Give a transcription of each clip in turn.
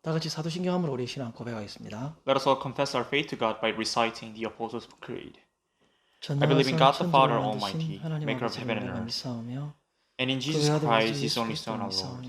다 같이 사도신경 함으로 우리의 신앙 고백하겠습니다. Let us all confess our faith to God by reciting the Apostles' Creed. I believe in 전능하사 God the Father 천지를 Almighty, 만드신 하나님 maker of 아버지를 heaven and 내가 earth, 믿사오며 and in 그 Jesus 외아들 Christ, 우리 His 예수 only 그리스도를 Son, our Lord, 믿사오니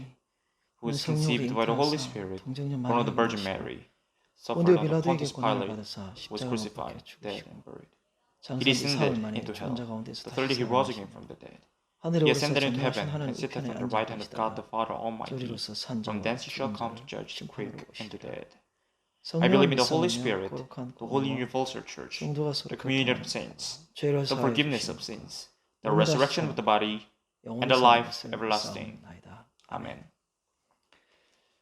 who was 성령으로 conceived by the Holy 잉태하사 Spirit, 동정녀 born of the 마리아에게 Virgin 오시고 Mary, 본디오 suffered under 빌라도에게 Pontius 고난을 Pilate, 받으사 was 십자가에 못 박혀 crucified, dead, 죽으시고 and buried. He 장사지 descended 사흘 만에 into 죽은 자 hell. 가운데서 The third day 다시 He rose 살아나시고 again from the dead. 하늘에 He 오르사 ascended into 전능하신 heaven 하나님 and sitteth 우편에 on the right hand of God the 앉아 Father Almighty. 저리로서 산 From 자와 thence He shall 죽은 come to 자를 judge the 심판하러 quick and the 오시리라. dead. I 성령을 believe in the Holy 믿사오며 Spirit, 거룩한 the holy 공의와 universal church, 성도가 서로 the communion 교통하는 of saints, 죄를 the 사하여 forgiveness of 주시는 sins, the 영원히 resurrection of the body, 영원히 and the 사는 life 것을 everlasting. 믿사옵나이다. Amen.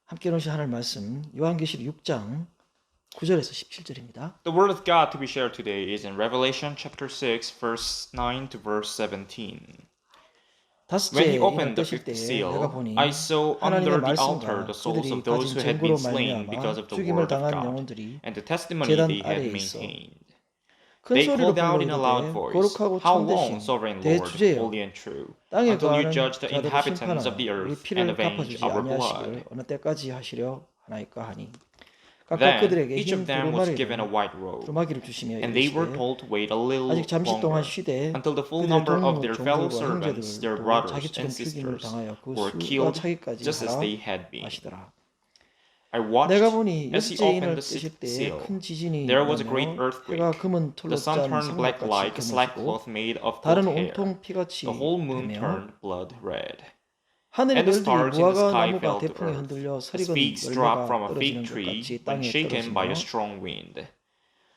함께 읽으신 하나님 말씀 요한계시록 6장 9절에서 17절입니다. The word of God to be shared today is in Revelation chapter 6, verse 9 to verse 17. 다섯째 When he 인을 opened the 떼실 fifth 때에 내가 seal, 보니 I saw 하나님의 under the altar 말씀과 the souls 그들이 of those 가진 who had been 증거로 slain because 말미암아 of the 죽임을 word of 당한 God 영혼들이 and the testimony 제단 they had 아래에 있어 maintained. 큰 They 소리로 called out in a loud 불러 voice, 거룩하고 How long, 참되신 sovereign Lord, 대주제여 holy and true, 땅에 until you 거하는 judge the 자들을 inhabitants 심판하여 of the 우리 earth and 피를 avenge 갚아주지 our 아니하시기를 blood. 어느 때까지 하시려 하나이까 하니 각각 Then 그들에게 each 흰 of them was given a 두루마리를 white robe, 두루마기를 주시며 and they were 이르시되 told to wait a little 아직 잠시 동안 longer 쉬되 until the full 그들의 number of 동무 their fellow 종들과 servants, their 형제들도 brothers 자기처럼 and 죽임을 sisters, 당하여 그 were 수가 killed 차기까지 just as 하라 they had been. 하시더라. I watched 내가 보니 as he 여섯째 opened 인을 the 떼실 sixth 때에 seal. 큰 지진이 There was a great 일어나며 earthquake. 해가 금은 털로 The sun 짠 turned black 상록같이 like a 검해지고 sackcloth made of 달은 goat hair. 온통 피같이 The whole moon 되며 turned blood red. 하늘의 And the 별들이 stars in the 무화과 sky 나무가 fell to 대풍에 earth, 흔들려 as 서리건 figs drop 열매가 from a 떨어지는 fig 것 tree 같이 when 땅에 shaken by a 떨어지며 strong wind.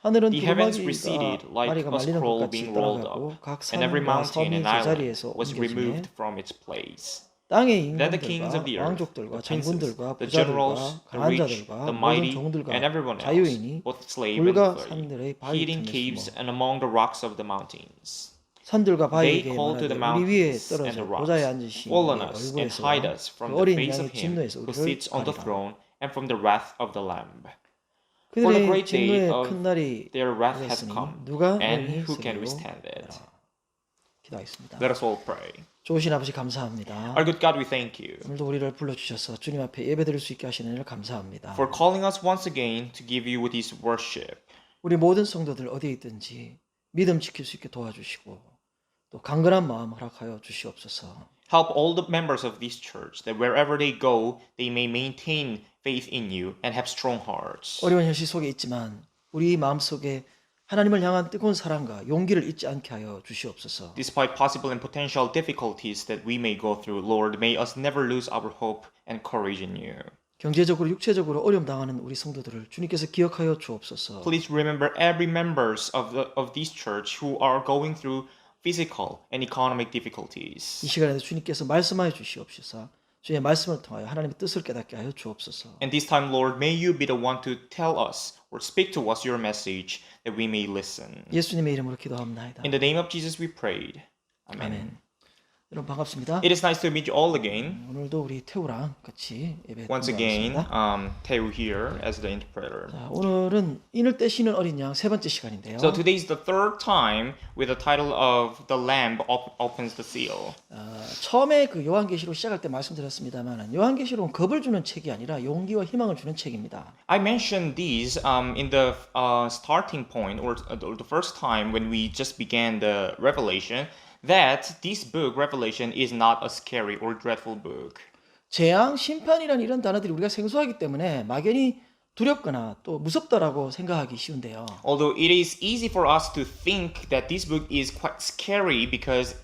하늘은 The heavens 두루마기가 receded like 마리가 a 말리는 것 scroll 같이 being rolled 떠나가고 up, 각 and every 산과 mountain 섬이 and island 제자리에서 was 옮겨지매 removed from its place. 땅의 Then the kings 임금들과 of the earth, 왕족들과 the princes, 장군들과 the generals, 부자들과 the 강한 rich, 자들과 the 모든 mighty, 종들과 and everyone else, 자유인이 both slave and 불과 free, 산들의 바위 hid in 틈에 caves 숨어 and among the rocks of the mountains. 산들과 They 바위에게 call to the 말하되 우리 위에 mountains and the 떨어져 보좌에 rocks, 앉으신 Fall on 이의 us and 얼굴에서 hide us 그 from the 어린 face 양의 of him 진노에서 who 우리를 sits on the 가리라. throne and from the wrath of the Lamb. For the 그들의 great day 진노의 of 큰 날이 their wrath has 이르렀으니 come, 누가 and 능히 who can 서리요 withstand it? 기도하겠습니다. Let us all pray. 좋으신 아버지 감사합니다. Our good God, we thank you 오늘도 우리를 불러주셔서 주님 앞에 예배드릴 수 있게 하시는 일 감사합니다. for calling us once again to give you this worship. 우리 모든 성도들 어디에 있든지 믿음 지킬 수 있게 도와주시고 또 강건한 마음 허락하여 주시옵소서. Help all the members of this church that wherever they go, they may maintain faith in you and have strong hearts. 어려운 현실 속에 있지만 우리 마음속에 하나님을 향한 뜨거운 사랑과 용기를 잊지 않게 하여 주시옵소서. Despite possible and potential difficulties that we may go through, Lord, may us never lose our hope and courage in you. 경제적으로 육체적으로 어려움 당하는 우리 성도들을 주님께서 기억하여 주옵소서. Please remember every members of this church who are going through physical and economic difficulties. 이 시간에도 주님께서 말씀하여 주시옵소서. 주의 말씀을 통하여 하나님의 뜻을 깨닫게 하여 주옵소서. And this time, Lord, may you be the one to tell us or speak to us your message that we may listen. 예수님의 이름으로 기도합니다. In the name of Jesus we prayed. Amen. 아멘. 여러분 반갑습니다. It is nice to meet you all again. 오늘도 우리 태우랑 같이 예배 Once again, 드리겠습니다. Teo here as the interpreter. 자, 오늘은 인을 떼시는 어린 양 세 번째 시간인데요. So today is the third time with the title of The Lamb Opens the Seal. 처음에 그 요한계시록 시작할 때 말씀드렸습니다만 요한계시록은 겁을 주는 책이 아니라 용기와 희망을 주는 책입니다. I mentioned these in the starting point or the first time when we just began the Revelation that this book, Revelation, is not a scary or dreadful book. 재앙, 심판이라는 이런 단어들이 우리가 생소하기 때문에 막연히 두렵거나 또 무섭다라고 생각하기 쉬운데요. Although it is easy for us to think that this book is quite scary because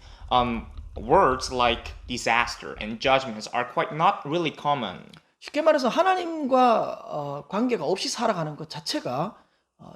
words like disaster and judgments are quite not really common. 쉽게 말해서 하나님과 관계가 없이 살아가는 것 자체가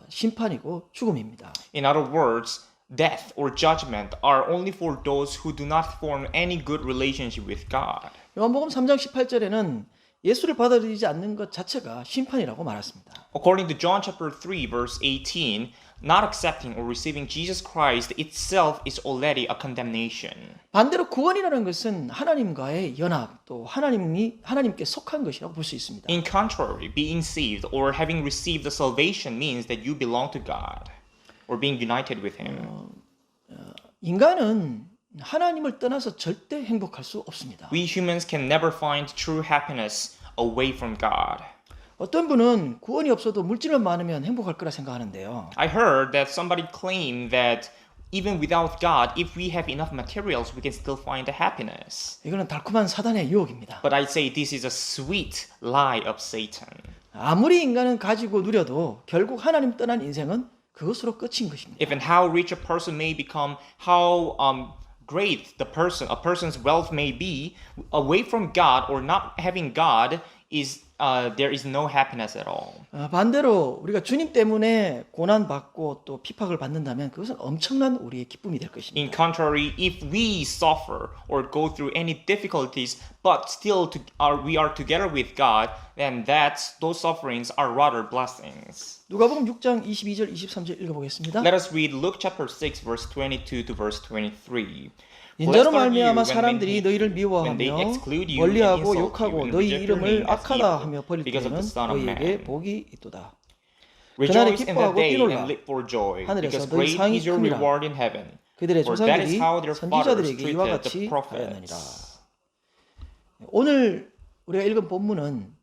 심판이고 죽음입니다. In other words, death or judgment are only for those who do not form any good relationship with God. 요한복음 3장 18절에는 예수를 받아들이지 않는 것 자체가 심판이라고 말했습니다. According to John chapter 3 verse 18, not accepting or receiving Jesus Christ itself is already a condemnation. 반대로 구원이라는 것은 하나님과의 연합 또 하나님께 속한 것이라고 볼 수 있습니다. In contrary, being saved or having received the salvation means that you belong to God or being united with Him. 인간은 하나님을 떠나서 절대 행복할 수 없습니다. We humans can never find true happiness away from God. 어떤 분은 구원이 없어도 물질만 많으면 행복할 거라 생각하는데요. I heard that somebody claimed that even without God, if we have enough materials, we can still find the happiness. 이거는 달콤한 사단의 유혹입니다. But I say this is a sweet lie of Satan. 아무리 인간은 가지고 누려도 결국 하나님 떠난 인생은 그것으로 끝인 것입니다. Even how rich a person may become, how great a person's wealth may be, away from God or not having God is there is no happiness at all. 반대로 우리가 주님 때문에 고난 받고 또 핍박을 받는다면 그것은 엄청난 우리의 기쁨이 될 것입니다. In contrary, if we suffer or go through any difficulties, but still we are together with God, then those sufferings are rather blessings. 누가복음 6장 22절 23절 읽어보겠습니다. Let us read Luke chapter 6 verse 22 to verse 23. 인자로 말미암아 사람들이 너희를 미워하며 멀리하고 욕하고 너희 이름을 악하다 하며 버릴 때에는 너희에게 복이 있도다. 그날에 Rejoice in that 기뻐하고 day 뛰놀라. and leap for joy, 하늘에서 because 너희 great 상이 is your 큽니다. reward in heaven. 그들의 For that is 조상들이 how their fathers 선지자들에게 이와 treated 같이 the 하였느니라. prophets. 오늘 우리가 읽은 본문은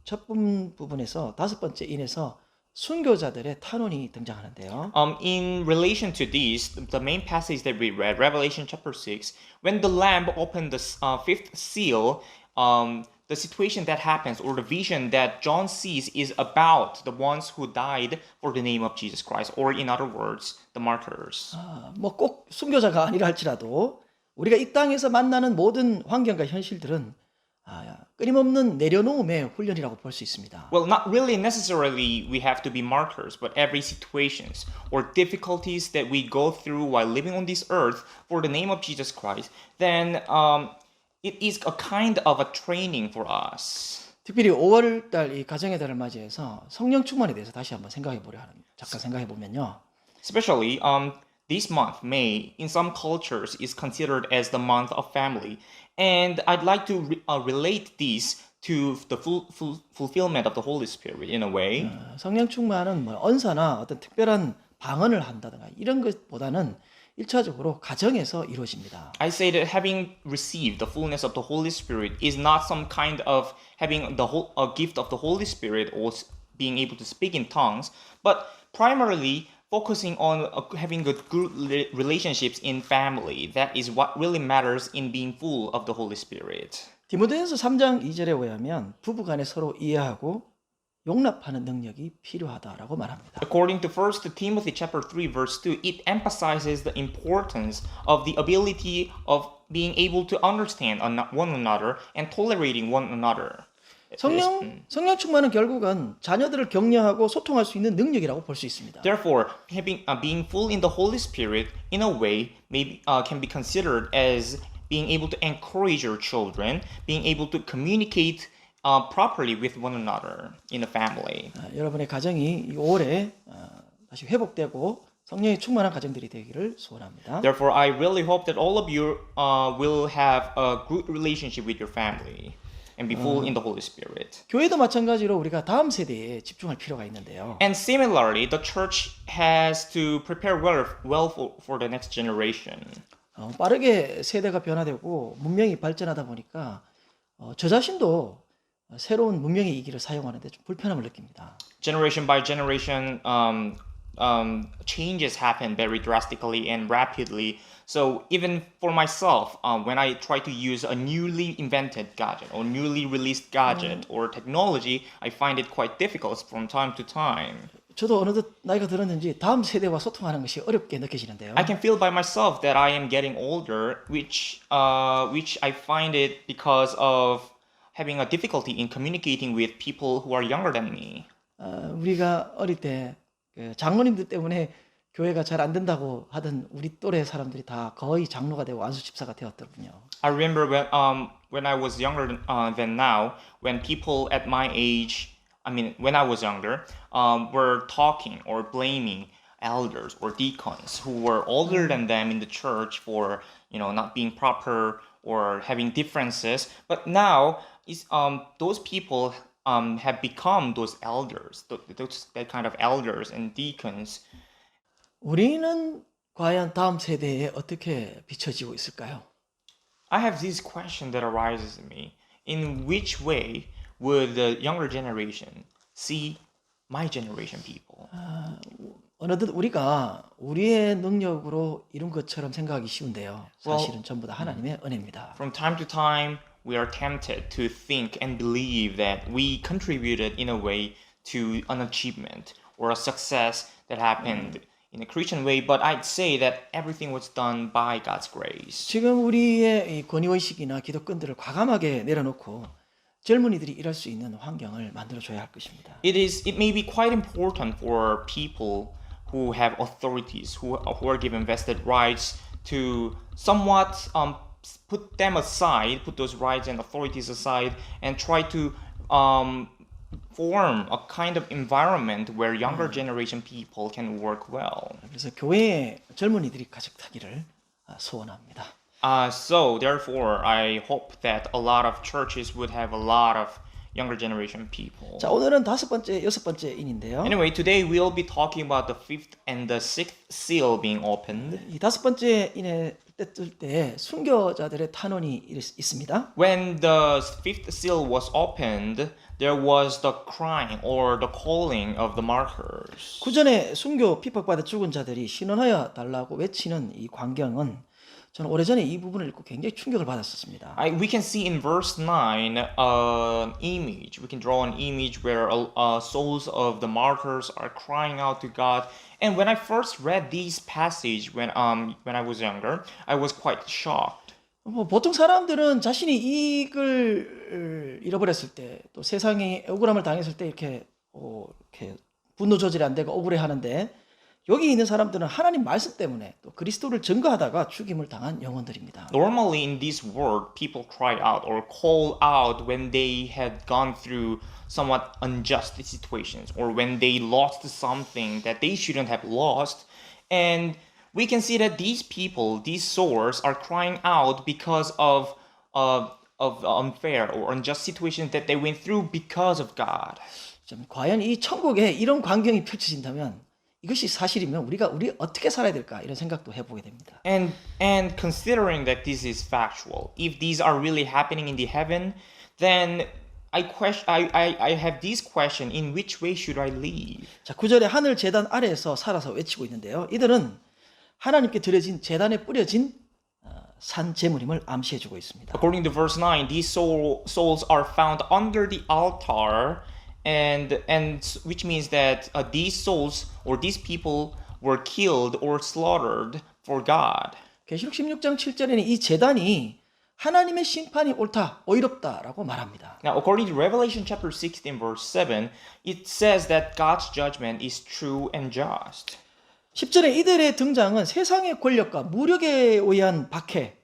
첫 부분에서 다섯 번째 인에서 순교자들의 탄원이 등장하는데요. In relation to this, the main passage that we read, Revelation chapter 6, when the Lamb opened the fifth seal, the situation that happens or the vision that John sees is about the ones who died for the name of Jesus Christ, or in other words, the martyrs. 뭐 꼭 순교자가 아니라 할지라도 우리가 이 땅에서 만나는 모든 환경과 현실들은 끊임없는 내려놓음의 훈련이라고 볼 수 있습니다. Well, not really necessarily we have to be martyrs, but every situations or difficulties that we go through while living on this earth for the name of Jesus Christ, then it is a kind of a training for us. 특별히 5월 달 이 가정의 달을 맞이해서 성령 충만에 대해서 다시 한번 생각해 보려 하는 잠깐 생각해 보면요. Especially this month, May, in some cultures is considered as the month of family. And I'd like to relate this to the fulfillment of the Holy Spirit in a way. 성령 충만은 뭐 언사나 어떤 특별한 방언을 한다든가 이런 것보다는 1차적으로 가정에서 이루어집니다. I say that having received the fullness of the Holy Spirit is not some kind of having a gift of the Holy Spirit or being able to speak in tongues, but primarily focusing on having good relationships in family. That is what really matters in being full of the Holy Spirit. 디모데전서 3장 2절에 의하면 부부간에 서로 이해하고 용납하는 능력이 필요하다라고 말합니다. According to 1 Timothy chapter 3 verse 2, it emphasizes the importance of the ability of being able to understand one another and tolerating one another. 성령 충만은 결국은 자녀들을 격려하고 소통할 수 있는 능력이라고 볼 수 있습니다. Therefore, being full in the Holy Spirit, in a way, can be considered as being able to encourage your children, being able to communicate properly with one another in a family. 여러분의 가정이 5월에 다시 회복되고 성령이 충만한 가정들이 되기를 소원합니다. Therefore, I really hope that all of you will have a good relationship with your family and be full in the Holy Spirit. 교회도 마찬가지로 우리가 다음 세대에 집중할 필요가 있는데요. And similarly, the church has to prepare well for the next generation. 빠르게 세대가 변화되고 문명이 발전하다 보니까 저 자신도 새로운 문명의 이기를 사용하는데 좀 불편함을 느낍니다. Generation by generation, changes happen very drastically and rapidly. So even for myself, when I try to use a newly invented gadget or newly released gadget or technology, I find it quite difficult from time to time. 저도 어느덧 나이가 들었는지 다음 세대와 소통하는 것이 어렵게 느껴지는데요. I can feel by myself that I am getting older, which I find it because of having a difficulty in communicating with people who are younger than me. 우리가 어릴 때 장로님들 때문에 교회가 잘 안 된다고 하던 우리 또래 사람들이 다 거의 장로가 되고 안수 집사가 되었더군요. I remember when I was younger than now, when people at my age, when I was younger, were talking or blaming elders or deacons who were older than them in the church for not being proper or having differences. But now, those people have become those elders, that kind of elders and deacons. 우리는 과연 다음 세대에 어떻게 비춰지고 있을까요? I have this question that arises in me. In which way would the younger generation see my generation people. 어느덧 우리가 우리의 능력으로 이룬 것처럼 생각하기 쉬운데요. 사실은 전부 다 하나님의 은혜입니다. From time to time, we are tempted to think and believe that we contributed in a way to an achievement or a success that happened in a Christian way, but I'd say that everything was done by God's grace. 지금 우리의 이 권위의식이나 기득권들을 과감하게 내려놓고 젊은이들이 일할 수 있는 환경을 만들어줘야 할 것입니다. It may be quite important for people who have authorities, who are given vested rights, to somewhat put them aside, put those rights and authorities aside, and try to form a kind of environment where younger generation people can work well. 그래서 교회에 젊은이들이 가득하기를 소원합니다. So therefore, I hope that a lot of churches would have a lot of younger generation people. 자, 오늘은 여섯 번째 인인데요. Anyway, today we'll be talking about the fifth and the sixth seal being opened. 이 다섯 번째 인에 뜰 때 순교자들의 탄원이 있습니다. When the fifth seal was opened, there was the crying or the calling of the martyrs. 구전에 순교 핍박받아 죽은 자들이 신원하여 달라고 외치는 이 광경은 저는 오래전에 이 부분을 읽고 굉장히 충격을 받았었습니다. We can see in verse 9 an image. We can draw an image where souls of the martyrs are crying out to God. And when I first read this passage when I was younger, I was quite shocked. 보통 사람들은 자신이 이익을 잃어버렸을 때, 또 세상에 억울함을 당했을 때 이렇게 분노 조절이 안 되고 억울해하는데, 여기 있는 사람들은 하나님 말씀 때문에 또 그리스도를 증거하다가 죽임을 당한 영혼들입니다. Normally in this world, people cry out or call out when they had gone through somewhat unjust situations or when they lost something that they shouldn't have lost. And we can see that these people, these souls, are crying out because of unfair or unjust situations that they went through because of God. 과연 이 천국에 이런 광경이 펼쳐진다면 이것이 사실이면 우리 어떻게 살아야 될까 이런 생각도 해보게 됩니다. And considering that this is factual, if these are really happening in the heaven, then I have this question: in which way should I live? 자, 9절에 하늘 제단 아래에서 살아서 외치고 있는데요. 이들은 하나님께 드려진 제단에 뿌려진 산 제물임을 암시해주고 있습니다. According to verse 9, these souls are found under the altar. And which means that these souls or these people were killed or slaughtered for God. 계시록 16장 7절에는 이 제단이 하나님의 심판이 옳다, 의롭다라고 말합니다. Now, according to Revelation chapter 16, verse 7, it says that God's judgment is true and just. 10절에 이들의 등장은 세상의 권력과 무력에 의한 박해,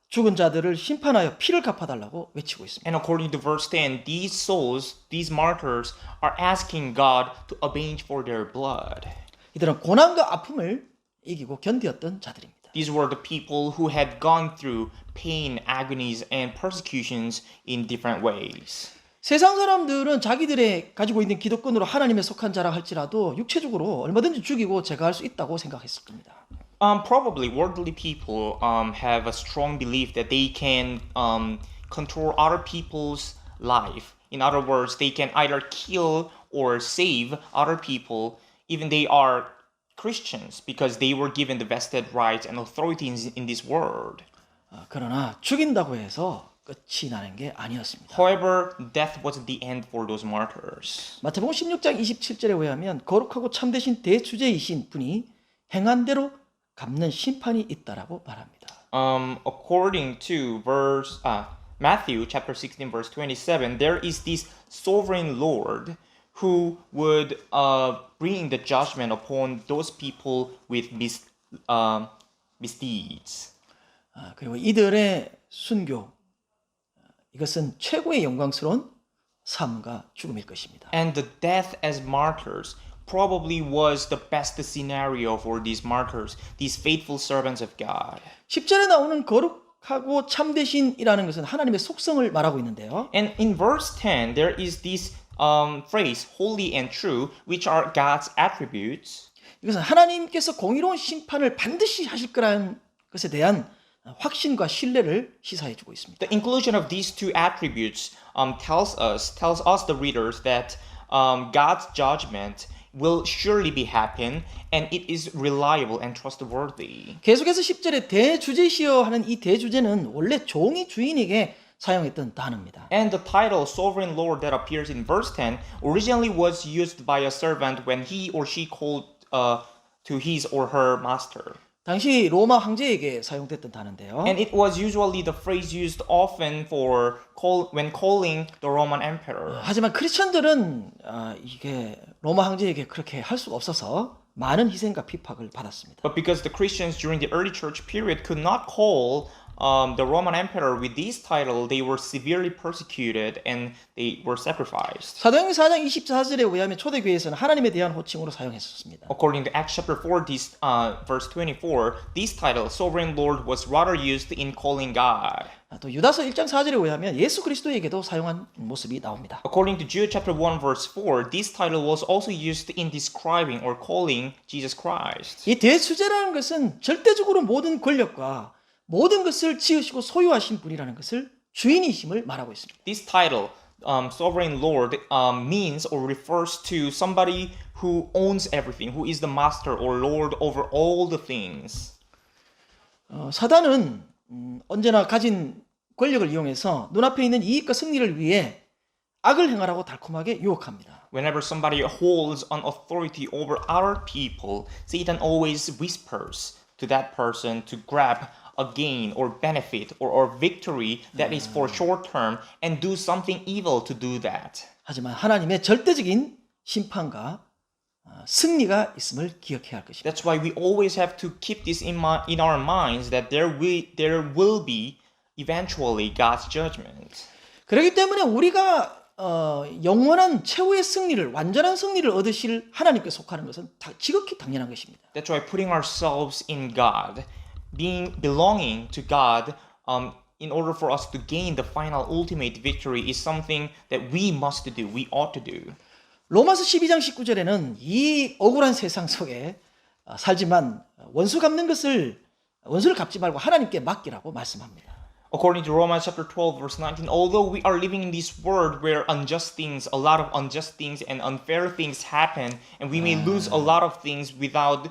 죽은 자들을 심판하여 피를 갚아달라고 외치고 있습니다. And according to verse 10, these souls, these martyrs, are asking God to avenge for their blood. 이들은 고난과 아픔을 이기고 견디었던 자들입니다. These were the people who had gone through pain, agonies, and persecutions in different ways. 세상 사람들은 자기들의 가지고 있는 기득권으로 하나님에 속한 자라 할지라도 육체적으로 얼마든지 죽이고 제거할 수 있다고 생각했을 겁니다. Probably worldly people have a strong belief that they can control other people's life. In other words, they can either kill or save other people, even they are Christians, because they were given the vested rights and authorities in this world. 그러나 죽인다고 해서 끝이 나는 게 아니었습니다. However, death wasn't the end for those martyrs. 마태복음 16장 27절에 의하면 거룩하고 참되신 대주제이신 분이 행한 대로 갚는 심판이 있다라고 말합니다. According to Matthew chapter 16 verse 27, there is this sovereign Lord who would bring the judgment upon those people with misdeeds. 그리고 이들의 순교, 이것은 최고의 영광스러운 삶과 죽음일 것입니다. And the death as martyrs probably was the best scenario for these martyrs, these faithful servants of God. 10절에 나오는 거룩하고 참되신이라는 것은 하나님의 속성을 말하고 있는데요. And in verse 10, there is this phrase, holy and true, which are God's attributes. 이것은 하나님께서 공의로운 심판을 반드시 하실 거라는 것에 대한 확신과 신뢰를 시사해주고 있습니다. The inclusion of these two attributes tells us the readers that God's judgment will surely be happen, and it is reliable and trustworthy. 계속해서 10절에 대주제시여 하는 이 대주제는 원래 종이 주인에게 사용했던 단어입니다. And the title Sovereign Lord that appears in verse 10 originally was used by a servant when he or she called to his or her master. 당시 로마 황제에게 사용됐던 단어인데요. And it was usually the phrase used often for when calling the Roman emperor. 하지만 크리스천들은 이게 로마 황제에게 그렇게 할 수가 없어서 많은 희생과 핍박을 받았습니다. But because the Christians during the early church period could not call the Roman emperor with this title, they were severely persecuted and they were sacrificed. 사도행전 4장 24절에 의하면 초대교회에서는 하나님에 대한 호칭으로 사용했었습니다. According to Acts chapter 4, verse 24, this title, Sovereign Lord, was rather used in calling God. 또 유다서 1장 4절에 의하면 예수 그리스도에게도 사용한 모습이 나옵니다. According to Jude chapter 1, verse 4, this title was also used in describing or calling Jesus Christ. 이 대주제라는 것은 절대적으로 모든 권력과 모든 것을 지으시고 소유하신 분이라는 것을 주인이심을 말하고 있습니다. This title, Sovereign Lord, means or refers to somebody who owns everything, who is the master or lord over all the things. 사단은 언제나 가진 권력을 이용해서 눈앞에 있는 이익과 승리를 위해 악을 행하라고 달콤하게 유혹합니다. Whenever somebody holds an authority over our people, Satan always whispers to that person to grab a gain or benefit or victory that is for short term and do something evil to do that. 하지만 하나님의 절대적인 심판과 승리가 있음을 기억해야 할 것입니다. That's why we always have to keep this in our minds that there will be eventually God's judgment. 그렇기 때문에 우리가 영원한 최후의 승리를 완전한 승리를 얻으실 하나님께 속하는 것은 지극히 당연한 것입니다. That's why putting ourselves in God, belonging to God, in order for us to gain the final ultimate victory is something that we must do, we ought to do. 로마서 12장 19절에는 이 억울한 세상 속에 살지만 원수를 갚지 말고 하나님께 맡기라고 말씀합니다. According to Romans chapter 12 verse 19, although we are living in this world where a lot of unjust things and unfair things happen, and we may lose a lot of things without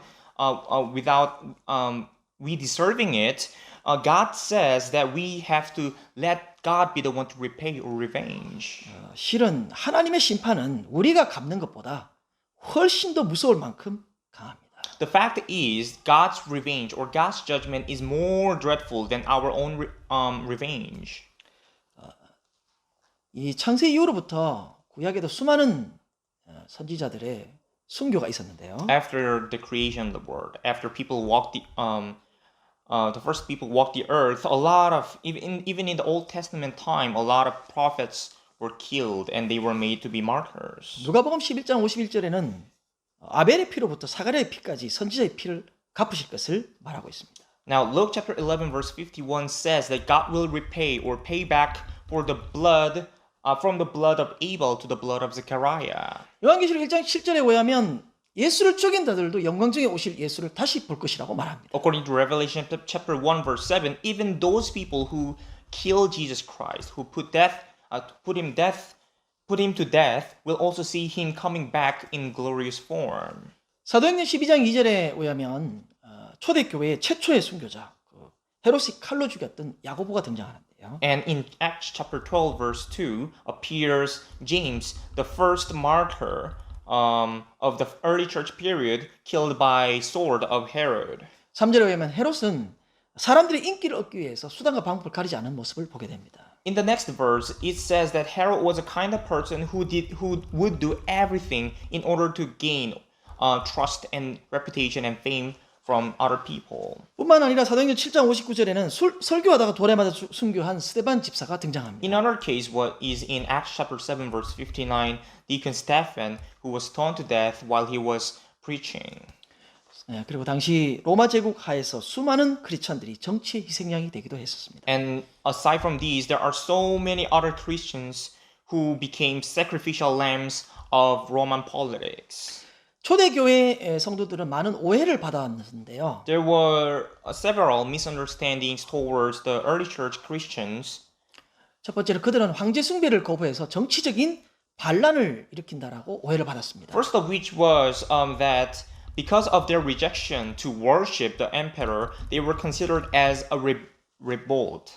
we deserving it, God says that we have to let God be the one to repay or revenge. 실은 하나님의 심판은 우리가 갚는 것보다 훨씬 더 무서울 만큼 강합니다. The fact is, God's revenge or God's judgment is more dreadful than our own revenge. 이 창세 이후로부터 구약에도 수많은 선지자들의 순교가 있었는데요. After the creation of the world, after people walked the first people walked the earth, a lot of even in the Old Testament time, a lot of prophets were killed and they were made to be martyrs. 누가복음 11장 51절에는 아벨의 피로부터 사가랴의 피까지 선지자의 피를 갚으실 것을 말하고 있습니다. Now, Luke chapter 11 verse 51 says that God will repay or pay back for the blood from the blood of Abel to the blood of Zechariah. 요한계시록 1장 7절에 의하면 예수를 죽인 자들도 영광중에 오실 예수를 다시 볼 것이라고 말합니다. According to Revelation chapter 1 verse 7, even those people who killed Jesus Christ, who put him to death, will also see him coming back in glorious form. 사도행전 12장 2절에 의하면 초대교회의 최초의 순교자 헤롯이 칼로 죽였던 야고보가 등장하는데요. And in Acts chapter 12 verse 2 appears James, the first martyr of the early church period, killed by sword of Herod. 3절에 의하면 헤롯은 사람들의 인기를 얻기 위해서 수단과 방법을 가리지 않은 모습을 보게 됩니다. In the next verse, it says that Herod was a kind of person who would do everything in order to gain trust and reputation and fame from other people. 뿐만 아니라 사도행전 7장 59절에는 설교하다가 돌에 맞아 순교한 스데반 집사가 등장합니다. Another case what is in Acts chapter 7 verse 59, Deacon Stephen, who was stoned to death while he was preaching. 그리고 당시 로마 제국 하에서 수많은 크리스천들이 정치의 희생양이 되기도 했었습니다. And aside from these, there are so many other Christians who became sacrificial lambs of Roman politics. 초대교회 성도들은 많은 오해를 받아왔는데요. There were several misunderstandings towards the early church Christians. 첫 번째는 그들은 황제 숭배를 거부해서 정치적인 반란을 일으킨다라고 오해를 받았습니다. First of which was that because of their rejection to worship the emperor, they were considered as a revolt,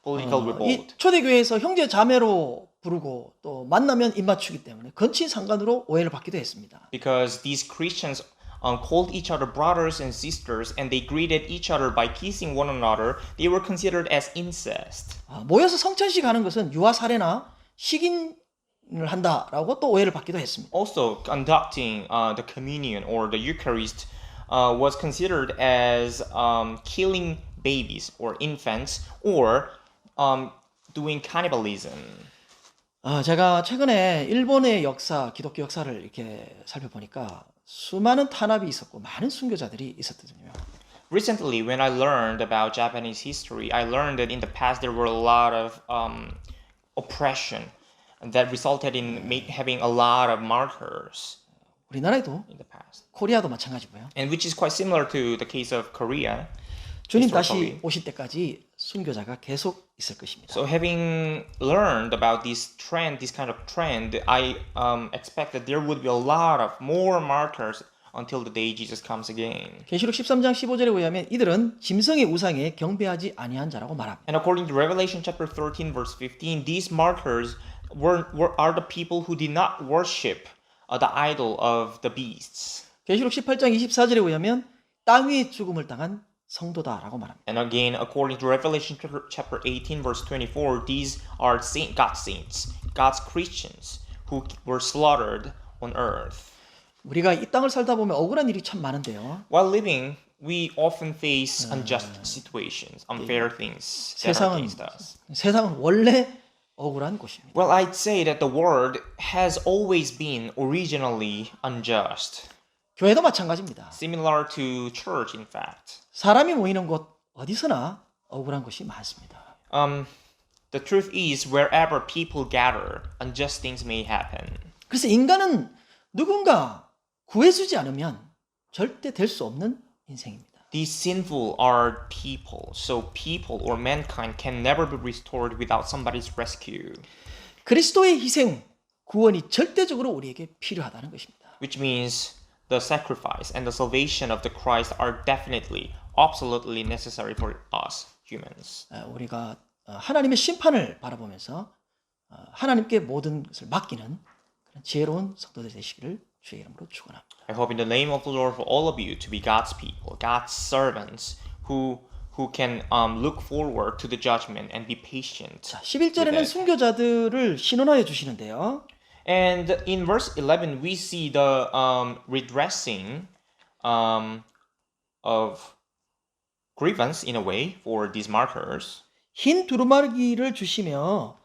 political 이 revolt. 초대교회에서 형제 자매로 부르고 또 만나면 입맞추기 때문에 건친 상간으로 오해를 받기도 했습니다. Because these Christians called each other brothers and sisters, and they greeted each other by kissing one another, they were considered as incest. 모여서 성찬식 하는 것은 유아 살해나 식인을 한다라고 또 오해를 받기도 했습니다. Also, conducting the communion or the Eucharist was considered as killing babies or infants or doing cannibalism. 제가 최근에 일본의 역사, 기독교 역사를 이렇게 살펴보니까 수많은 탄압이 있었고 많은 순교자들이 있었거든요. Recently, when I learned about Japanese history, I learned that in the past there were a lot of oppression that resulted in having a lot of martyrs 우리나라에도 in the past. 코리아도 마찬가지고요. And which is quite similar to the case of Korea. 주님 historically. 다시 오실 때까지 순교자가 계속 있을 것입니다. So having learned about this trend, this kind of trend, I expect that there would be a lot of more martyrs until the day Jesus comes again. 계시록 13장 15절에 의하면 이들은 짐승의 우상에 경배하지 아니한 자라고 말합니다. And according to Revelation chapter 13 verse 15, these martyrs are the people who did not worship the idol of the beasts. 계시록 18장 24절에 의하면 땅 위에 죽음을 당한 성도다라고 말합니다. And again, according to Revelation chapter 18 verse 24, these are God's saints, God's Christians who were slaughtered on earth. 우리가 이 땅을 살다 보면 억울한 일이 참 많은데요. While living, we often face unjust situations, unfair things that are 세상은 against us. 세상은 원래 억울한 곳입니다. Well, I'd say that the world has always been originally unjust, 교회도 마찬가지입니다. similar to church, in fact. 사람이 모이는 곳 어디서나 억울한 것이 많습니다. The truth is, wherever people gather, unjust things may happen. 그래서 인간은 누군가 구해주지 않으면 절대 될 수 없는 인생입니다. These sinful are people, so people or mankind can never be restored without somebody's rescue. 그리스도의 희생, 구원이 절대적으로 우리에게 필요하다는 것입니다. Which means the sacrifice and the salvation of the Christ are definitely, absolutely necessary for us humans. 우리가 하나님의 심판을 바라보면서 하나님께 모든 것을 맡기는 그런 지혜로운 성도들 되시기를 주의 이름으로 축원합니다. I hope in the name of the Lord for all of you to be God's people, God's servants who can look forward to the judgment and be patient. 자, 11절에는 순교자들을 신원하여 주시는데요. And in verse 11, we see the redressing of grievance in a way for these martyrs. 흰 두루마기를 주시며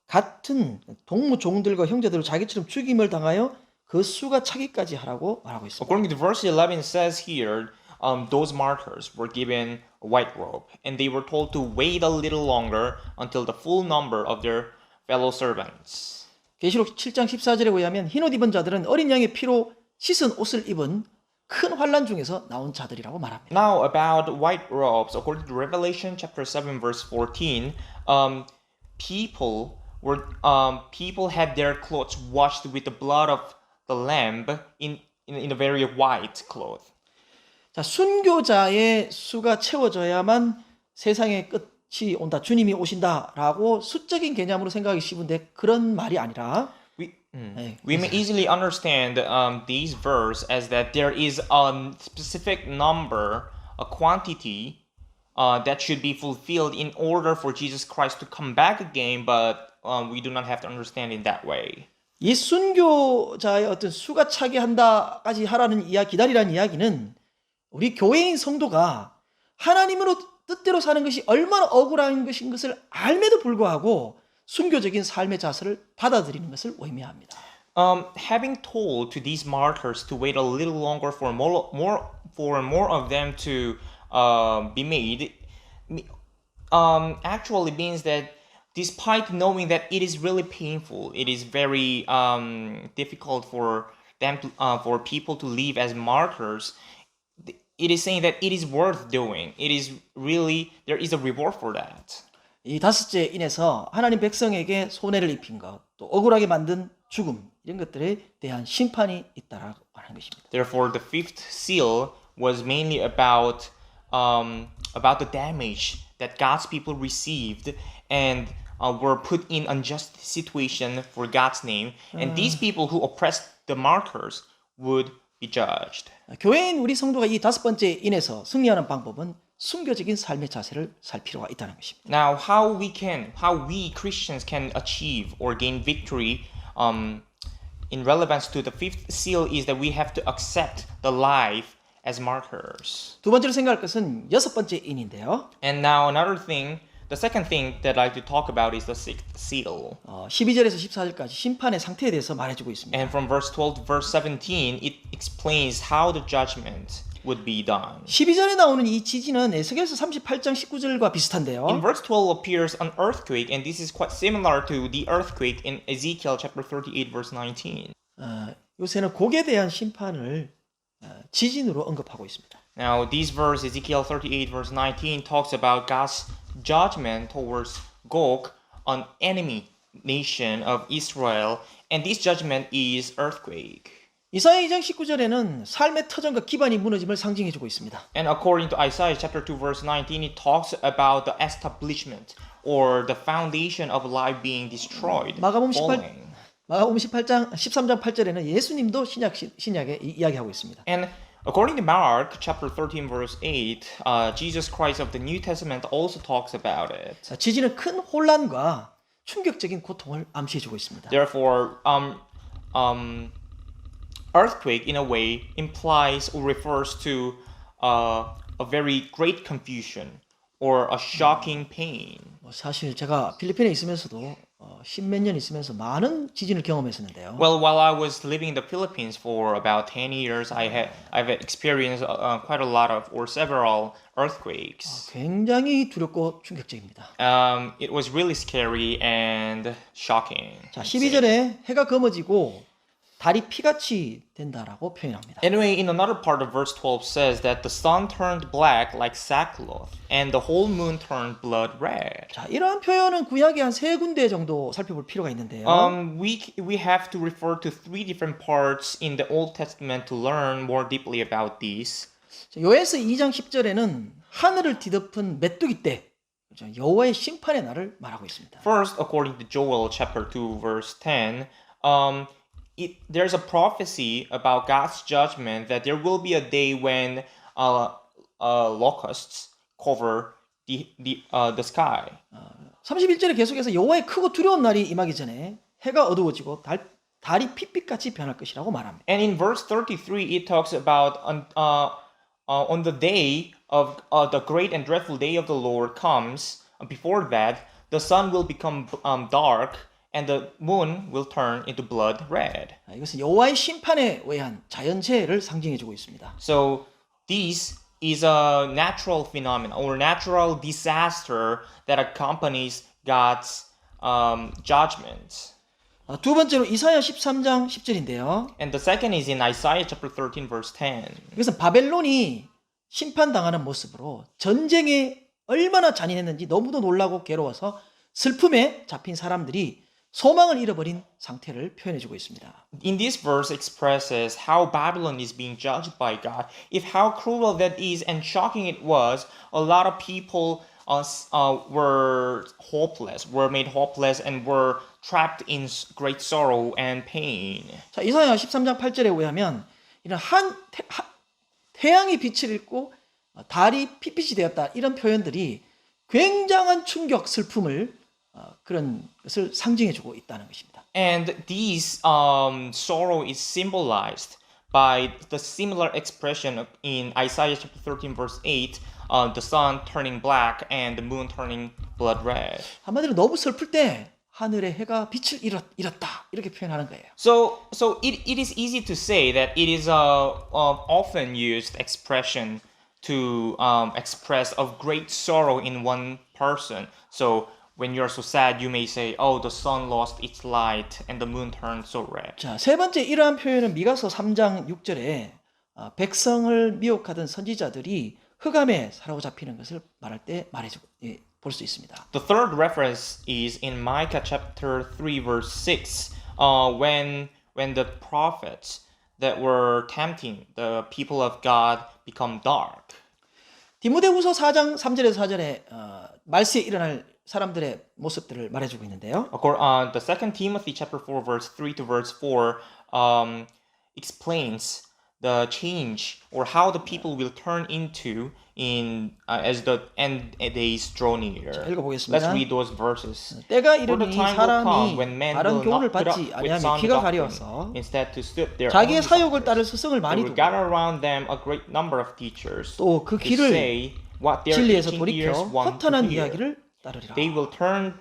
같은 동무 종들과 형제들을 자기처럼 죽임을 당하여 그 수가 차기까지 하라고 말하고 있습니다. According to verse 11, it says here, those martyrs were given a white robe, and they were told to wait a little longer until the full number of their fellow servants. 계시록 7장 14절에 의하면 흰옷 입은 자들은 어린 양의 피로 씻은 옷을 입은 큰 환란 중에서 나온 자들이라고 말합니다. Now about white robes, according to Revelation chapter 7 verse 14, people had their clothes washed with the blood of the lamb in a very white cloth. 자, 순교자의 수가 채워져야만 세상의 끝이 온다. 주님이 오신다라고 수적인 개념으로 생각하기 쉬운데 그런 말이 아니라 We may easily understand these verse as that there is a specific number, a quantity that should be fulfilled in order for Jesus Christ to come back again, but we do not have to understand in that way. 이 순교자의 어떤 수가 차게 한다까지 하라는 기다리라는 이야기는 우리 교회인 성도가 하나님으로 뜻대로 사는 것이 얼마나 억울한 것인 것을 알매도 불구하고 순교적인 삶의 자세를 받아들이는 것을 의미합니다. Having told to these martyrs to wait a little longer for more of them to be made, actually means that despite knowing that it is really painful, it is very difficult for them for people to live as martyrs. It is saying that it is worth doing. It is really there is a reward for that. 이 다섯째 인해서 하나님 백성에게 손해를 입힌 것, 또 억울하게 만든 죽음 이런 것들에 대한 심판이 있다라고 하는 것입니다. Therefore, the fifth seal was mainly about the damage that God's people received and were put in unjust situation for God's name, and these people who oppressed the martyrs would be judged. 교회인 우리 성도가 이 다섯 번째 인에서 승리하는 방법은 순교적인 삶의 자세를 살 필요가 있다는 것입니다. Now, how we Christians can achieve or gain victory in relevance to the fifth seal is that we have to accept the life as martyrs. 두 번째로 생각할 것은 여섯 번째 인인데요. And now the second thing that I'd like to talk about is the sixth seal. 12절에서 14절까지 심판의 상태에 대해서 말해주고 있습니다. And from verse 12 to verse 17, it explains how the judgment would be done. 12절에 나오는 이 지진은 에스겔서 38장 19절과 비슷한데요. In verse 12 appears an earthquake, and this is quite similar to the earthquake in Ezekiel chapter 38 verse 19. 요새는 곡에 대한 심판을 지진으로 언급하고 있습니다. Now, this verse, Ezekiel 38 verse 19, talks about God's judgment towards Gog, an enemy nation of Israel, and this judgment is earthquake. 이사야 2장 19절에는 삶의 터전과 기반이 무너짐을 상징해주고 있습니다. And according to Isaiah chapter 2 verse 19, it talks about the establishment or the foundation of life being destroyed. 마가복음 falling. 13장 8절에는 예수님도 신약에 이야기하고 있습니다. And according to Mark chapter 13 verse 8, Jesus Christ of the New Testament also talks about it. 지진은 큰 혼란과 충격적인 고통을 암시해주고 있습니다. Therefore, earthquake in a way implies or refers to a very great confusion or a shocking pain. 사실 제가 필리핀에 있으면서도 십몇 년 있으면서 많은 지진을 경험했었는데요. Well, while I was living in the Philippines for about 10 years, I've experienced quite a lot of or several earthquakes. 굉장히 두렵고 충격적입니다. It was really scary and shocking. 자, 12절에 해가 검어지고 달이 피같이 된다라고 표현합니다. Anyway, in another part of verse 12 says that the sun turned black like sackcloth and the whole moon turned blood red. 자, 이러한 표현은 구약의 한 세 군데 정도 살펴볼 필요가 있는데요. We have to refer to three different parts in the Old Testament to learn more deeply about these. 요에서 2장 10절에는 하늘을 뒤덮은 메뚜기 때 여호와의 심판의 날을 말하고 있습니다. First, according to Joel chapter 2 verse 10, there's a prophecy about God's judgment that there will be a day when locusts cover the sky. 31절에 계속해서 여호와의 크고 두려운 날이 임하기 전에 해가 어두워지고 달이 핏빛같이 변할 것이라고 말합니다. And in verse 33, it talks about on the day of the great and dreadful day of the Lord comes. Before that, the sun will become dark. And the moon will turn into blood red. 이것은 여호와의 심판에 의한 자연재해를 상징해주고 있습니다. So this is a natural phenomenon or natural disaster that accompanies God's judgment. 두 번째로 이사야 13장 10절인데요. And the second is in Isaiah chapter 13 verse 10. 이것은 바벨론이 심판당하는 모습으로 전쟁에 얼마나 잔인했는지 너무도 놀라고 괴로워서 슬픔에 잡힌 사람들이 소망을 잃어버린 상태를 표현해주고 있습니다. In this verse expresses how Babylon is being judged by God. If how cruel that is and shocking it was, a lot of people were made hopeless and were trapped in great sorrow and pain. 자, 이사야 13장 8절에 의하면 이런 태양이 빛을 잃고 달이 핏빛이 되었다 이런 표현들이 굉장한 충격, 슬픔을 그런 것을 상징해주고 있다는 것입니다. And this sorrow is symbolized by the similar expression in Isaiah chapter 13 verse 8, the sun turning black and the moon turning blood red. 한마디로 너무 슬플 때 하늘의 해가 빛을 잃었다 이렇게 표현하는 거예요. So it is easy to say that it is a often used expression to express of great sorrow in one person. So when you're so sad, you may say, "Oh, the sun lost its light and the moon turned so red." 자, 세 번째 이러한 표현은 미가서 3장 6절에 백성을 미혹하던 선지자들이 흑암에 사로잡히는 것을 말할 때 볼 수 있습니다. The third reference is in Micah chapter 3 verse 6 when the prophets that were tempting the people of God become dark. 디모데후서 4장 3절에서 4절에 말세에 일어날 사람들의 모습들을 말해주고 있는데요. The second Timothy chapter 4 verse 3 to verse 4 explains the change or how the people will turn into as the end days draw near. 읽어보겠습니다. Let's read those verses. 때가 For the 이르니 time will come 사람이 when men 바른 will 교훈을 not put up 받지 with 아니하며 sound 귀가 doctrine, 가려워서 instead to suit their own 자기의 사욕을 desires. 따를 스승을 They 많이 will 두고 gather around them a great number of teachers 또 그 to 길을 say what their 진리에서 itching 돌이켜 ears want to 허탄한 hear. 이야기를 따르리라. They will turn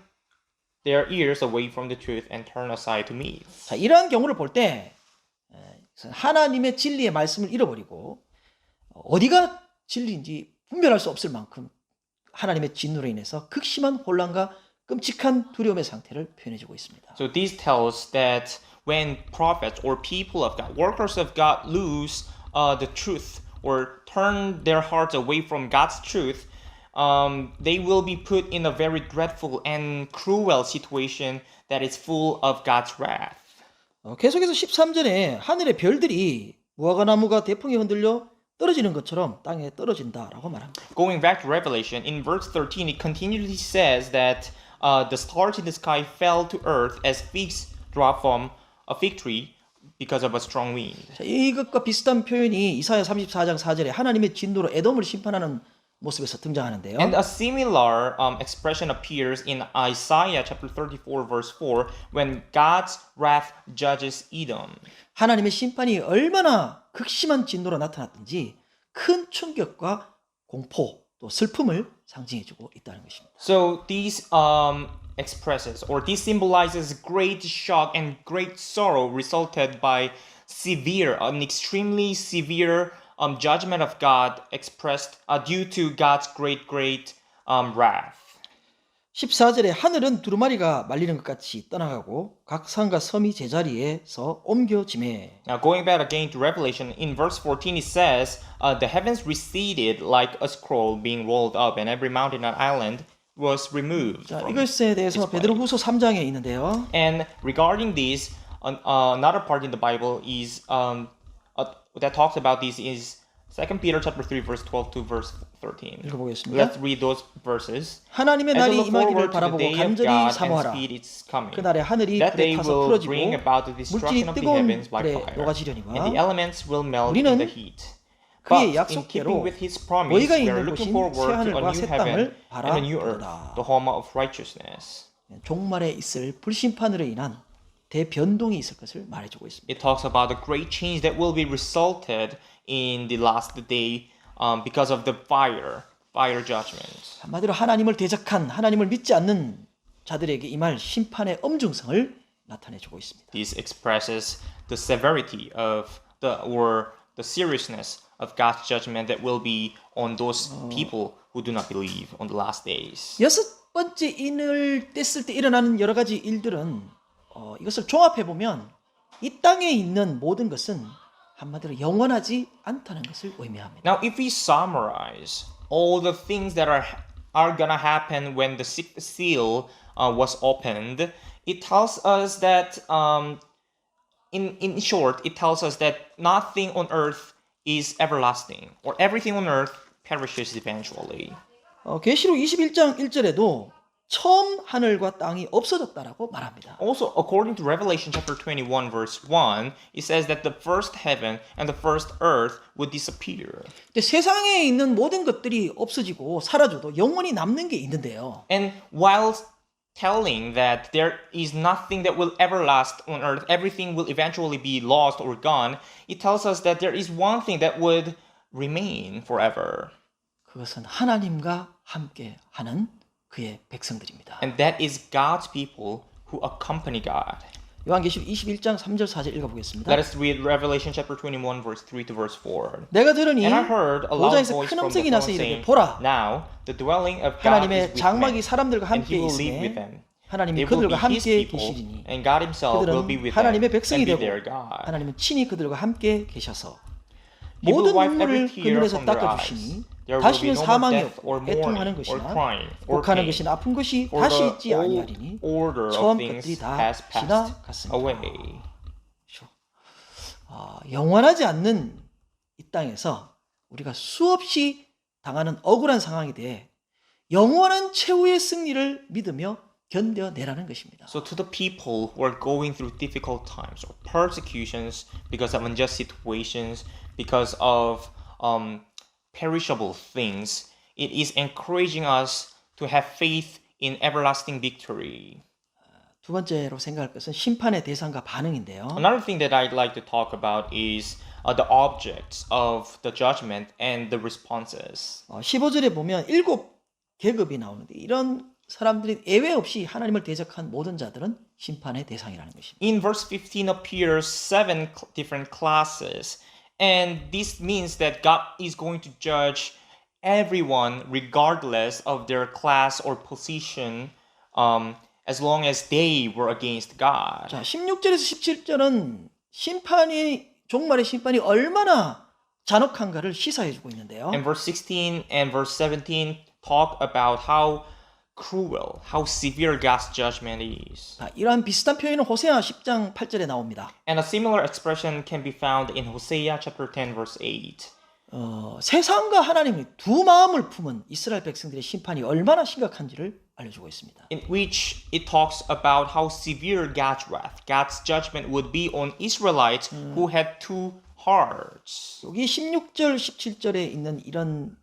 their ears away from the truth and turn aside to myths. 자, 이러한 경우를 볼 때 하나님의 진리의 말씀을 잃어버리고 어디가 진리인지 분별할 수 없을 만큼 하나님의 진노로 인해서 극심한 혼란과 끔찍한 두려움의 상태를 표현해주고 있습니다. So this tells that when prophets or people of God, workers of God lose the truth or turn their hearts away from God's truth, they will be put in a very dreadful and cruel situation that is full of God's wrath. 계속해서 13절에 하늘의 별들이 무화과나무가 대풍에 흔들려 떨어지는 것처럼 땅에 떨어진다라고 말합니다. Going back to Revelation, in verse 13, it continually says that the stars in the sky fell to earth as figs drop from a fig tree because of a strong wind. 자, 이것과 비슷한 표현이 이사야 34장 4절에 하나님의 진노로 에돔을 심판하는 모습에서 등장하는데요. And a similar expression appears in Isaiah chapter 34 verse 4 when God's wrath judges Edom. 하나님의 심판이 얼마나 극심한 진노로 나타났든지 큰 충격과 공포 또 슬픔을 상징해주고 있다는 것입니다. So these expresses or this symbolizes great shock and great sorrow resulted by an extremely severe judgment of God expressed due to God's great wrath. 14절에 하늘은 두루마리가 말리는 것 같이 떠나가고 각 산과 섬이 제자리에서 옮겨지매. Now going back again to Revelation, in verse 14 it says, the heavens receded like a scroll being rolled up and every mountain and island was removed. 자, from 이것에 대해서 베드로후서 3장에 있는데요. And regarding this, another part in the Bible is that talks about this is 2 Peter chapter 3 verse 12 to verse 13. 읽어보겠습니다. Let's read those verses. 하나님의 As you 날이 look 임하기를 forward to the 바라보고 day of 간절히 God and 사모하라. speed its coming. 그날에 하늘이 That 불에 day 타서 will 풀어지고 bring about the 물질이 destruction of the 뜨거운 heavens by 불에 fire, 녹아지려니와 and the elements will melt 우리는 in the heat. 그의 But in keeping 약속대로 with His promise, 너희가 we are 있는 looking 곳인 forward to a 새하늘과 new 새 heaven 땅을 and a new earth, 바라보다. the home of righteousness. 종말에 있을 불심판으로 인한 대변동이 있을 것을 말해주고 있습니다. It talks about the great change that will be resulted in the last day because of the fire judgment. 한마디로 하나님을 대적한 하나님을 믿지 않는 자들에게 임할 심판의 엄중성을 나타내주고 있습니다. This expresses the severity of the seriousness of God's judgment that will be on those people who do not believe on the last days. 여섯 번째 인을 뗐을 때 일어나는 여러 가지 일들은 이것을 종합해 보면 이 땅에 있는 모든 것은 한마디로 영원하지 않다는 것을 의미합니다. Now, if we summarize all the things that are gonna happen when the sixth seal was opened, it tells us that in short, it tells us that nothing on earth is everlasting, or everything on earth perishes eventually. 계시록 21장 1절에도 처음 하늘과 땅이 없어졌다라고 말합니다. Also, according to Revelation chapter 21 verse 1, it says that the first heaven and the first earth would disappear. 근데 세상에 있는 모든 것들이 없어지고 사라져도 영원히 남는 게 있는데요. And while telling that there is nothing that will ever last on earth, everything will eventually be lost or gone, it tells us that there is one thing that would remain forever. 그것은 하나님과 함께 하는 그의 백성들입니다. And that is God's people who accompany God. 요한계시록 21장 3절 4절 읽어보겠습니다. Let us read Revelation chapter 21 verse 3 to verse 4. 내가 들으니 And I heard a loud 보좌에서 voice 큰 from the 음성이 throne 나서 이르되 saying, 보라 Now the dwelling of God is 하나님의 with 장막이 men, 사람들과 and 함께 He will live with 있으니 them. 하나님이 They will 그들과 be His 함께 people, 계시리니 and God Himself will be 그들은 with them 하나님의 and 백성이 be 되고 their God. 하나님은 친히 그들과 함께 계셔서 He will 모든 wipe every 눈물을 tear 그늘에서 from their 닦아주시니 eyes. There will be 다시는 no more 사망이 death 없고 or 애통하는 mourning or 것이나 crying or 곡하는 pain. 것이나 아픈 것이 For 다시 the 있지 old 아니하리니 order of 처음 things 것들이 다 has passed 지나갔습니다. away. 그렇죠. 영원하지 않는 이 땅에서 우리가 수없이 당하는 억울한 상황에 대해 영원한 최후의 승리를 믿으며 견뎌내라는 것입니다. So to the people who are going through difficult times or persecutions because of unjust situations, because of perishable things, it is encouraging us to have faith in everlasting victory. 두 번째로 생각할 것은 심판의 대상과 반응인데요. Another thing that I'd like to talk about is the objects of the judgment and the responses. 15절에 보면 7계급이 나오는데 이런 사람들이 예외 없이 하나님을 대적한 모든 자들은 심판의 대상이라는 것입니다. In verse 15 appears 7 different classes, and this means that God is going to judge everyone regardless of their class or position, as long as they were against God. 자, 16절에서 17절은 종말의 심판이 얼마나 잔혹한가를 시사해주고 있는데요. And verse 16 and verse 17 talk about how cruel, how severe God's judgment is. 이러한 비슷한 표현은 호세아 10장 8절에 나옵니다. And a similar expression can be found in Hosea chapter 10 verse 8. 세상과 하나님이 두 마음을 품은 이스라엘 백성들의 심판이 얼마나 심각한지를 알려주고 있습니다. In which it talks about how severe God's wrath, God's judgment would be on Israelites who had two hearts. 여기 16절, 17절에 있는 이런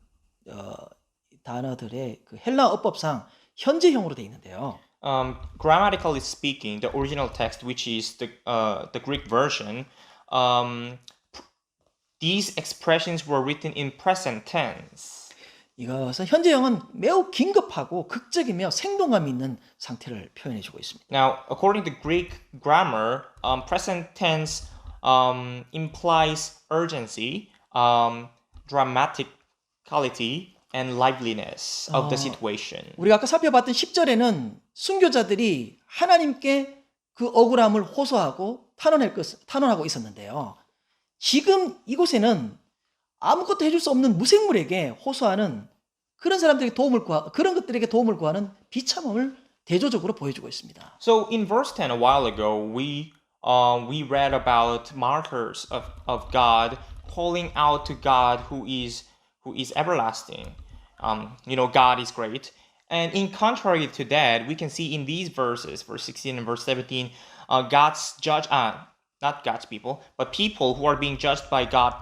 단어들의 그 헬라 어법상 현재형으로 되어 있는데요. Grammatically speaking, the original text, which is the Greek version, these expressions were written in present tense. 이것은 현재형은 매우 긴급하고 극적이며 생동감 있는 상태를 표현해주고 있습니다. Now, according to Greek grammar, present tense implies urgency, dramaticality, and liveliness of the situation. 우리가 아까 살펴봤던 10절에는 순교자들이 하나님께 그 억울함을 호소하고 탄원하고 있었는데요. 지금 이곳에는 아무것도 해줄 수 없는 무생물에게 호소하는 그런 사람들에게 그런 것들에게 도움을 구하는 비참함을 대조적으로 보여주고 있습니다. So in verse 10 a while ago, we read about martyrs of God calling out to God who is everlasting. God is great. And in contrary to that, we can see in these verses, verse 16 and verse 17, not God's people, but people who are being judged by God,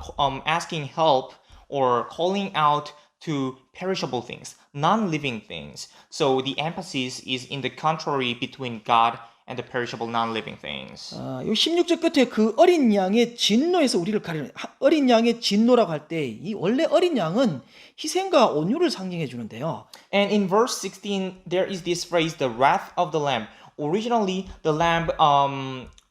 asking help or calling out to perishable things, non-living things. So the emphasis is in the contrary between God and the perishable non-living things. 이 16절 끝에 그 어린 양의 진노에서 우리를 가리는 어린 양의 진노라고 할 때 이 원래 어린 양은 희생과 온유를 상징해 주는데요. And in verse 16, there is this phrase, the wrath of the lamb. Originally, the lamb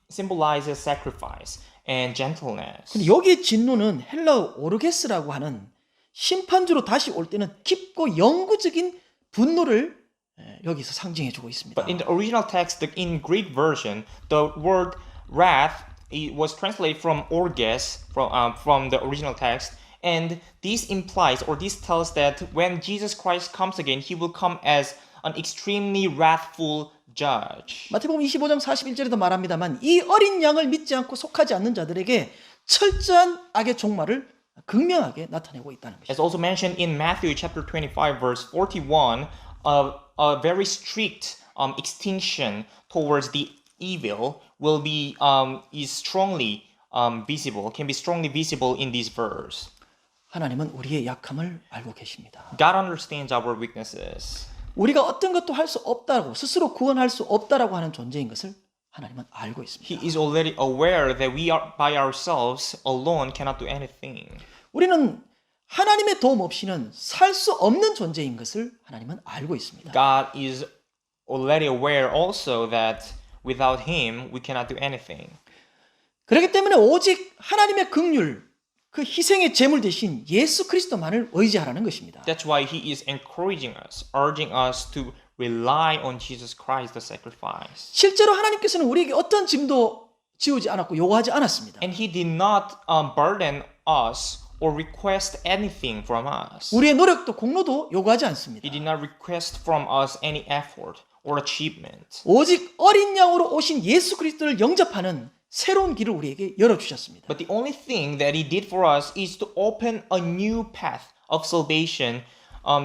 symbolizes sacrifice and gentleness. 근데 여기의 진노는 헬라어 오르게스라고 하는 심판주로 다시 올 때는 깊고 영구적인 분노를 여기서 상징해 주고 있습니다. But in the original text, in Greek version, the word wrath it was translated from orges from the original text, and this implies or this tells that when Jesus Christ comes again, he will come as an extremely wrathful judge. 마태복음 25장 41절에도 말합니다만 이 어린 양을 믿지 않고 속하지 않는 자들에게 철저한 악의 종말을 극명하게 나타내고 있다는 것입니다. As also mentioned in Matthew chapter 25 verse 41, a very strict extinction towards the evil will be is strongly visible, can be strongly visible in this verse. 하나님은 우리의 약함을 알고 계십니다. God understands our weaknesses. 우리가 어떤 것도 할 수 없다고 스스로 구원할 수 없다라고 하는 존재인 것을 하나님은 알고 있습니다. He is already aware that we are by ourselves alone cannot do anything. 우리는 하나님의 도움 없이는 살 수 없는 존재인 것을 하나님은 알고 있습니다. God is already aware also that without him we cannot do anything. 그렇기 때문에 오직 하나님의 긍휼, 그 희생의 제물 대신 예수 그리스도만을 의지하라는 것입니다. That's why he is encouraging us, urging us to rely on Jesus Christ, the sacrifice. 실제로 하나님께서는 우리에게 어떤 짐도 지우지 않았고 요구하지 않았습니다. And he did not burden us or request anything from us. 우리의 노력도 공로도 요구하지 않습니다. He did not request from us any effort or achievement. 오직 어린 양으로 오신 예수 그리스도를 영접하는 새로운 길을 우리에게 열어주셨습니다. But the only thing that he did for us is to open a new path of salvation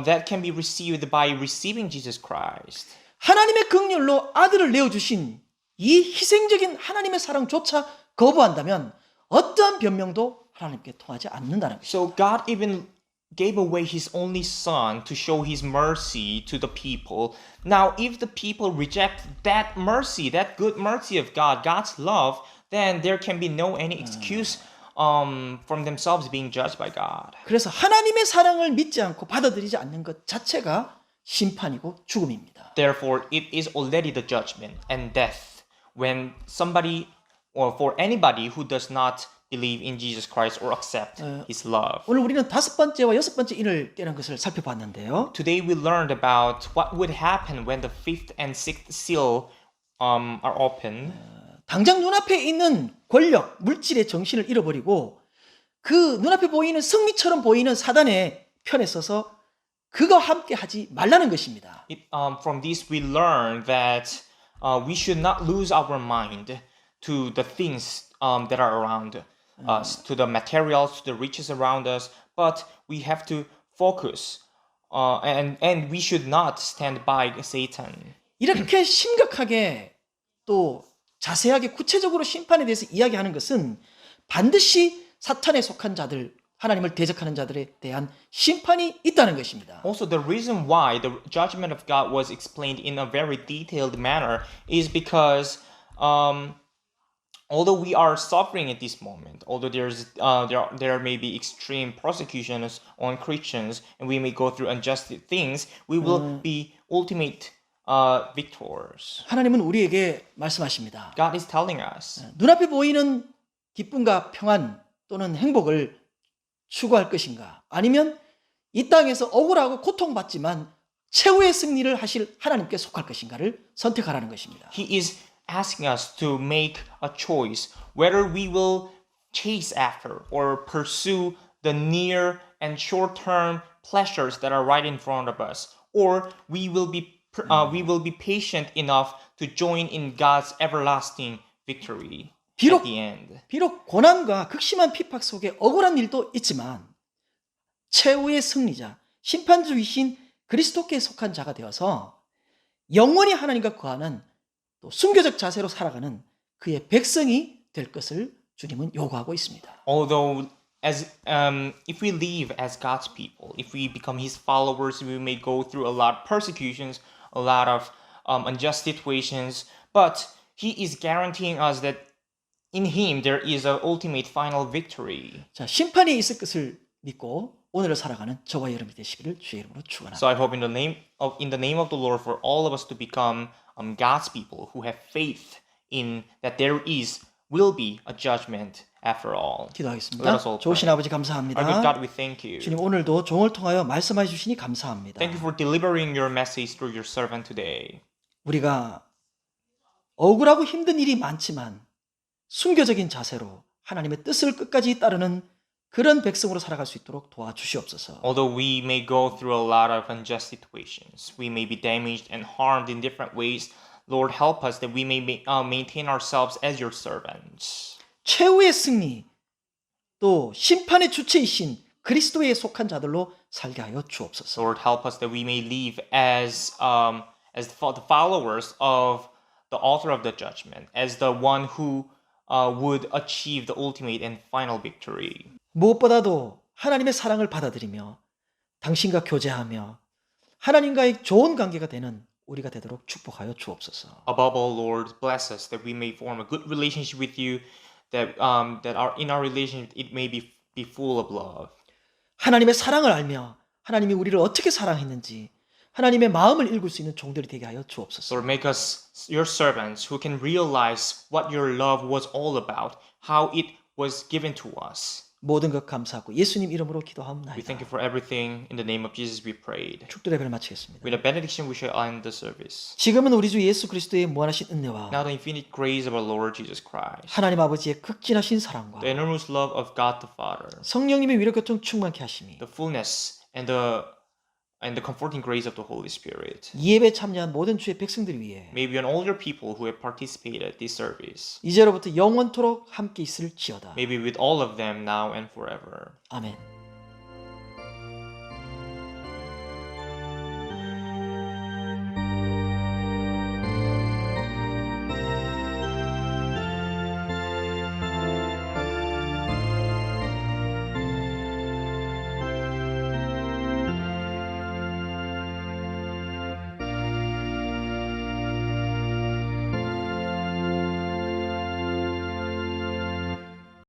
that can be received by receiving Jesus Christ. 하나님의 긍휼로 아들을 내어주신 이 희생적인 하나님의 사랑조차 거부한다면 어떠한 변명도 하나님께 통하지 않는다는 것입니다. So God even gave away his only son to show his mercy to the people. Now, if the people reject that mercy, that good mercy of God, God's love, then there can be no any excuse from themselves being judged by God. 그래서 하나님의 사랑을 믿지 않고 받아들이지 않는 것 자체가 심판이고 죽음입니다. Therefore, it is already the judgment and death when somebody or for anybody who does not believe in Jesus Christ or accept his love. 오늘 우리는 5번째와 6번째 인을 떼는 것을 살펴봤는데요. Today we learned about what would happen when the fifth and sixth seal are opened. 당장 눈앞에 있는 권력, 물질의 정신을 잃어버리고 그 눈앞에 보이는 승리처럼 보이는 사단의 편에 서서 그거 함께 하지 말라는 것입니다. From this we learn that we should not lose our mind to the things that are around us, to the materials, to the riches around us, but we have to focus and we should not stand by Satan. 이렇게 심각하게 또 자세하게 구체적으로 심판에 대해서 이야기하는 것은 반드시 사탄에 속한 자들, 하나님을 대적하는 자들에 대한 심판이 있다는 것입니다. Also, the reason why the judgment of God was explained in a very detailed manner is because although we are suffering at this moment, although there may be extreme persecutions on Christians and we may go through unjust things, we will be ultimate victors. 하나님은 우리에게 말씀하십니다. God is telling us 눈앞에 보이는 기쁨과 평안 또는 행복을 추구할 것인가? 아니면 이 땅에서 억울하고 고통받지만 최후의 승리를 하실 하나님께 속할 것인가를 선택하라는 것입니다. He is asking us to make a choice whether we will chase after or pursue the near and short-term pleasures that are right in front of us, or we will be patient enough to join in God's everlasting victory at the end. 비록 고난과 극심한 핍박 속에 억울한 일도 있지만 최후의 승리자, 심판주이신 그리스도께 속한 자가 되어서 영원히 하나님과 거하는 또 순교적 자세로 살아가는 그의 백성이 될 것을 주님은 요구하고 있습니다. Although if we live as God's people, if we become His followers, we may go through a lot of persecutions, a lot of unjust situations, but He is guaranteeing us that in Him there is an ultimate final victory. 자, 심판이 있을 것을 믿고 오늘을 살아가는 저와 여러분이 되시기를 주의 이름으로 축원합니다. So I hope in the name of the Lord for all of us to become God's people who have faith in that there will be a judgment after all. Let 기도하겠습니다. us all pray. 좋으신 아버지 Our good 감사합니다. God, we thank you. 주님 오늘도 종을 통하여 말씀해 주시니 감사합니다. Thank you for delivering your message through your servant today. 우리가 억울하고 힘든 일이 많지만 순교적인 자세로 하나님의 뜻을 끝까지 따르는 그런 백성으로 살아갈 수 있도록 도와주시옵소서. Although we may go through a lot of unjust situations, we may be damaged and harmed in different ways, Lord, help us that we may maintain ourselves as your servants. 최후의 승리 또 심판의 주체이신 그리스도에 속한 자들로 살게 하여 주옵소서. Lord, help us that we may live as the followers of the author of the judgment, as the one who would achieve the ultimate and final victory. 무엇보다도 하나님의 사랑을 받아들이며 당신과 교제하며 하나님과의 좋은 관계가 되는 우리가 되도록 축복하여 주옵소서. Above all, Lord, bless us that we may form a good relationship with you, that in our relationship it may be full of love. 하나님의 사랑을 알며 하나님이 우리를 어떻게 사랑했는지 하나님의 마음을 읽을 수 있는 종들이 되게 하여 주옵소서. Lord, make us your servants who can realize what your love was all about, how it was given to us. 모든 것 감사하고 예수님 이름으로 We 기도하옵나이다. thank you for everything. In the name of Jesus we prayed. 축도 예배를 마치겠습니다. With a benediction we shall end the service. 지금은 우리 주 예수 그리스도의 무한하신 은혜와 Now the infinite grace of our Lord Jesus Christ, 하나님 아버지의 극진하신 사랑과 the enormous love of God the Father, 성령님의 위로교통 충만케 하심이 the fullness and the comforting grace of the Holy Spirit 이 예배에 참여한 모든 주의 백성들 위해 may be on all your people who have participated this service, 이제로부터 영원토록 함께 있을지어다. maybe with all of them now and forever. 아멘.